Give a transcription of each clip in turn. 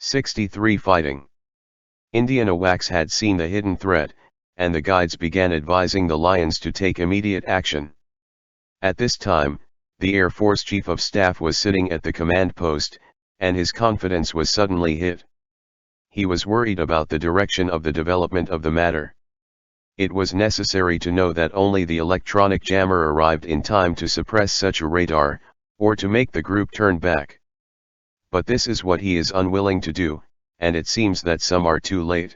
63 Fighting. Indian AWACS had seen the hidden threat, and the guides began advising the Lions to take immediate action. At this time, the Air Force Chief of Staff was sitting at the command post, and his confidence was suddenly hit. He was worried about the direction of the development of the matter. It was necessary to know that only the electronic jammer arrived in time to suppress such a radar, or to make the group turn back. But this is what he is unwilling to do, and it seems that some are too late.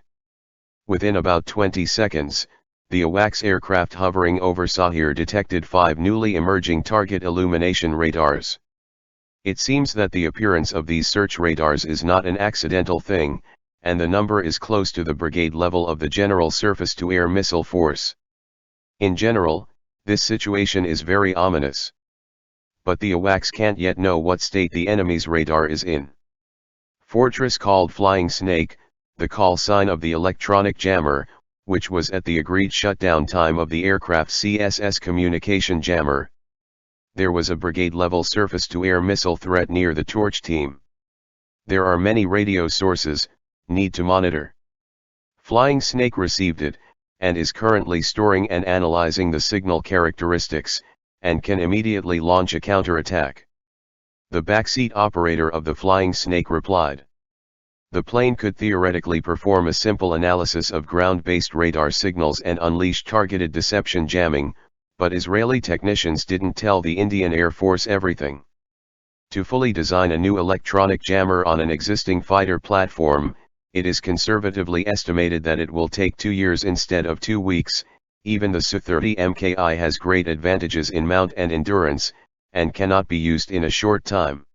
Within about 20 seconds, the AWACS aircraft hovering over Sahir detected 5 newly emerging target illumination radars. It seems that the appearance of these search radars is not an accidental thing, and the number is close to the brigade level of the General Surface-to-Air Missile Force. In general, this situation is very ominous. But the AWACS can't yet know what state the enemy's radar is in. Fortress called Flying Snake, the call sign of the electronic jammer, which was at the agreed shutdown time of the aircraft CSS communication jammer. There was a brigade-level surface-to-air missile threat near the Torch team. There are many radio sources, need to monitor. Flying Snake received it, and is currently storing and analyzing the signal characteristics, and can immediately launch a counterattack. The backseat operator of the Flying Snake replied. The plane could theoretically perform a simple analysis of ground-based radar signals and unleash targeted deception jamming, but Israeli technicians didn't tell the Indian Air Force everything. To fully design a new electronic jammer on an existing fighter platform, it is conservatively estimated that it will take 2 years instead of 2 weeks. Even the Su-30 Mki has great advantages in mount and endurance, and cannot be used in a short time.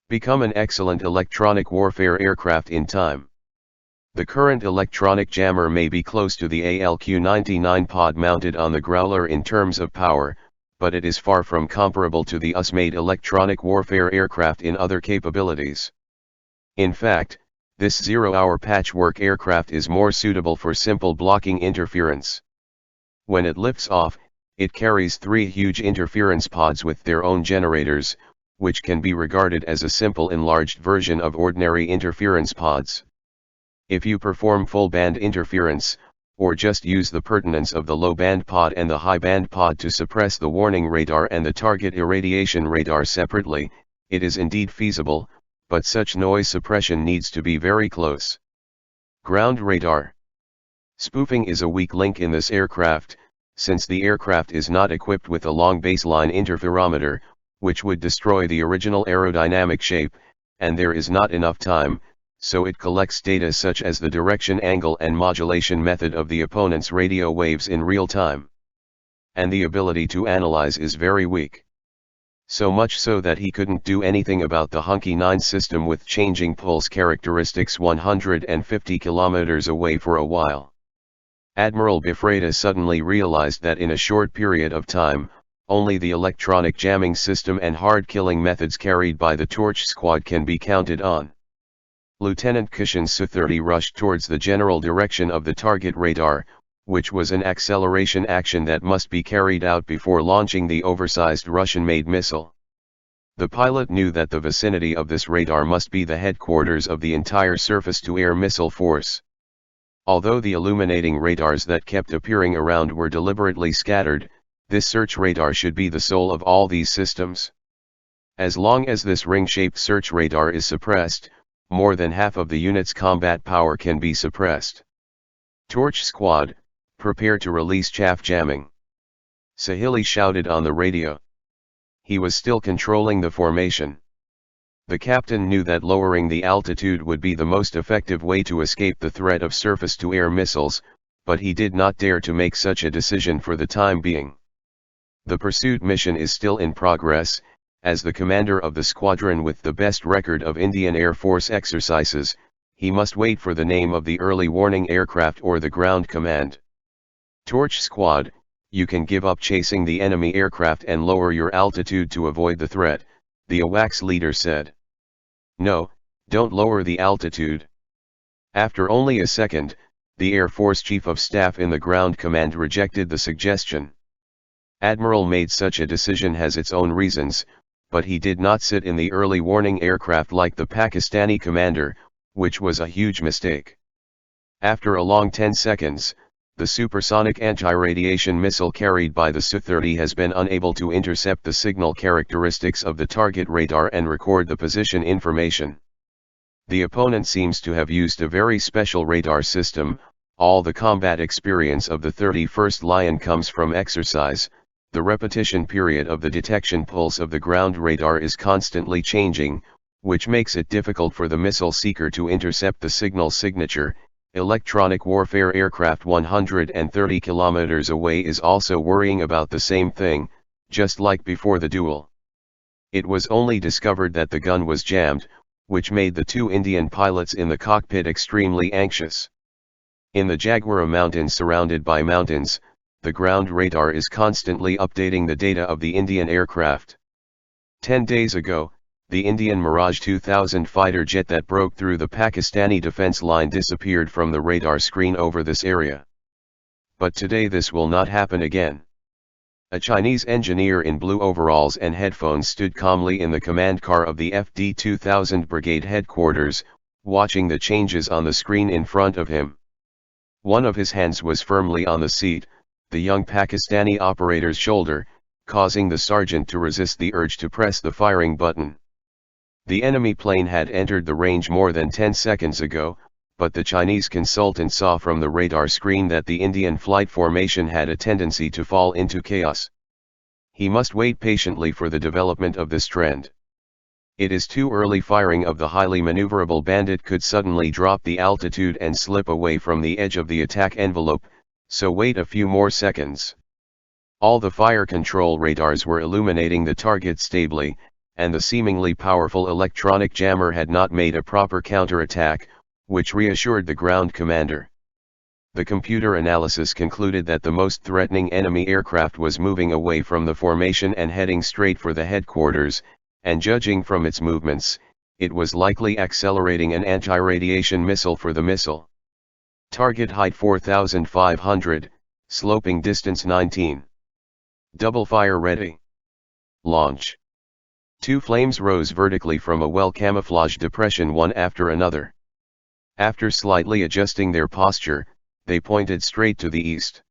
Become an excellent electronic warfare aircraft in time. The current electronic jammer may be close to the ALQ-99 pod mounted on the Growler in terms of power, but it is far from comparable to the US-made electronic warfare aircraft in other capabilities. In fact, this zero-hour patchwork aircraft is more suitable for simple blocking interference. When it lifts off, it carries 3 huge interference pods with their own generators, which can be regarded as a simple enlarged version of ordinary interference pods. If you perform full-band interference, or just use the pertinence of the low-band pod and the high-band pod to suppress the warning radar and the target irradiation radar separately, it is indeed feasible, but such noise suppression needs to be very close. Ground radar. Spoofing is a weak link in this aircraft, since the aircraft is not equipped with a long baseline interferometer, which would destroy the original aerodynamic shape, and there is not enough time, so it collects data such as the direction angle and modulation method of the opponent's radio waves in real time. And the ability to analyze is very weak. So much so that he couldn't do anything about the Hunky 9 system with changing pulse characteristics 150 kilometers away for a while. Admiral Bifreda suddenly realized that in a short period of time, only the electronic jamming system and hard-killing methods carried by the Torch Squad can be counted on. Lieutenant Kishan's Su-30 rushed towards the general direction of the target radar, which was an acceleration action that must be carried out before launching the oversized Russian-made missile. The pilot knew that the vicinity of this radar must be the headquarters of the entire surface-to-air missile force. Although the illuminating radars that kept appearing around were deliberately scattered, this search radar should be the soul of all these systems. As long as this ring-shaped search radar is suppressed, more than half of the unit's combat power can be suppressed. Torch Squad, prepare to release chaff jamming. Sahili shouted on the radio. He was still controlling the formation. The captain knew that lowering the altitude would be the most effective way to escape the threat of surface-to-air missiles, but he did not dare to make such a decision for the time being. The pursuit mission is still in progress. As the commander of the squadron with the best record of Indian Air Force exercises, he must wait for the name of the early warning aircraft or the ground command. Torch Squad, you can give up chasing the enemy aircraft and lower your altitude to avoid the threat, the AWACS leader said. No, don't lower the altitude. After only a second, the Air Force Chief of Staff in the ground command rejected the suggestion. Admiral made such a decision has its own reasons, but he did not sit in the early warning aircraft like the Pakistani commander, which was a huge mistake. After a long 10 seconds, the supersonic anti-radiation missile carried by the Su-30 has been unable to intercept the signal characteristics of the target radar and record the position information. The opponent seems to have used a very special radar system. All the combat experience of the 31st Lion comes from exercise. The repetition period of the detection pulse of the ground radar is constantly changing, which makes it difficult for the missile seeker to intercept the signal signature. Electronic warfare aircraft 130 kilometers away is also worrying about the same thing, just like before the duel. It was only discovered that the gun was jammed, which made the two Indian pilots in the cockpit extremely anxious. In the Jaguar Mountains surrounded by mountains, the ground radar is constantly updating the data of the Indian aircraft. 10 days ago, the Indian Mirage 2000 fighter jet that broke through the Pakistani defense line disappeared from the radar screen over this area. But today this will not happen again. A Chinese engineer in blue overalls and headphones stood calmly in the command car of the FD-2000 Brigade headquarters, watching the changes on the screen in front of him. One of his hands was firmly on the seat, the young Pakistani operator's shoulder, causing the sergeant to resist the urge to press the firing button. The enemy plane had entered the range more than 10 seconds ago, but the Chinese consultant saw from the radar screen that the Indian flight formation had a tendency to fall into chaos. He must wait patiently for the development of this trend. It is too early. Firing of the highly maneuverable Bandit could suddenly drop the altitude and slip away from the edge of the attack envelope, so wait a few more seconds. All the fire control radars were illuminating the target stably, and the seemingly powerful electronic jammer had not made a proper counterattack, which reassured the ground commander. The computer analysis concluded that the most threatening enemy aircraft was moving away from the formation and heading straight for the headquarters, and judging from its movements, it was likely accelerating an anti-radiation missile for the missile. Target height 4,500, sloping distance 19. Double fire ready. Launch. Two flames rose vertically from a well-camouflaged depression one after another. After slightly adjusting their posture, they pointed straight to the east.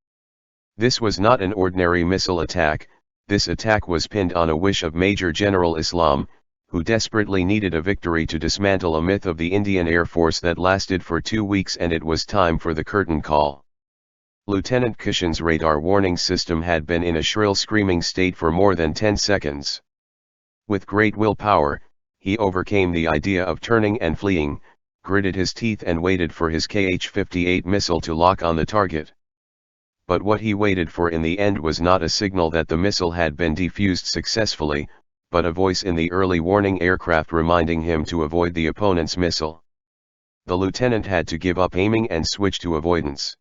This was not an ordinary missile attack. This attack was pinned on a wish of Major General Islam, who desperately needed a victory to dismantle a myth of the Indian Air Force that lasted for 2 weeks, and it was time for the curtain call. Lieutenant Kishan's radar warning system had been in a shrill screaming state for more than 10 seconds. With great willpower, he overcame the idea of turning and fleeing, gritted his teeth and waited for his Kh-58 missile to lock on the target. But what he waited for in the end was not a signal that the missile had been defused successfully, but a voice in the early warning aircraft reminding him to avoid the opponent's missile. The lieutenant had to give up aiming and switch to avoidance.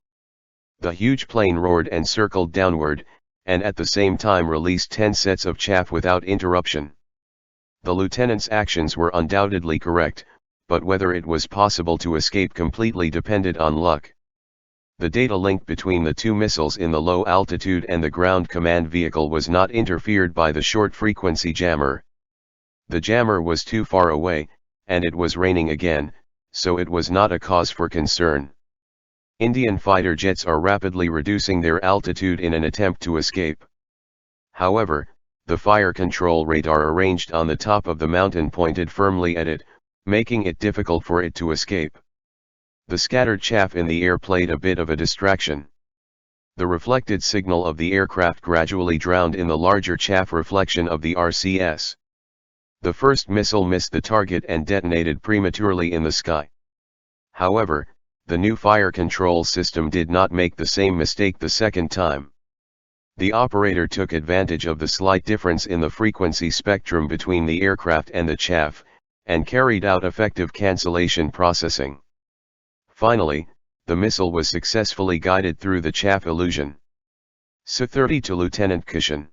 The huge plane roared and circled downward, and at the same time released 10 sets of chaff without interruption. The lieutenant's actions were undoubtedly correct, but whether it was possible to escape completely depended on luck. The data link between the two missiles in the low altitude and the ground command vehicle was not interfered by the short-frequency jammer. The jammer was too far away, and it was raining again, so it was not a cause for concern. Indian fighter jets are rapidly reducing their altitude in an attempt to escape. However, the fire control radar arranged on the top of the mountain pointed firmly at it, making it difficult for it to escape. The scattered chaff in the air played a bit of a distraction. The reflected signal of the aircraft gradually drowned in the larger chaff reflection of the RCS. The first missile missed the target and detonated prematurely in the sky. However, the new fire control system did not make the same mistake the second time. The operator took advantage of the slight difference in the frequency spectrum between the aircraft and the chaff, and carried out effective cancellation processing. Finally, the missile was successfully guided through the chaff illusion. Su-30 to Lieutenant Kishan.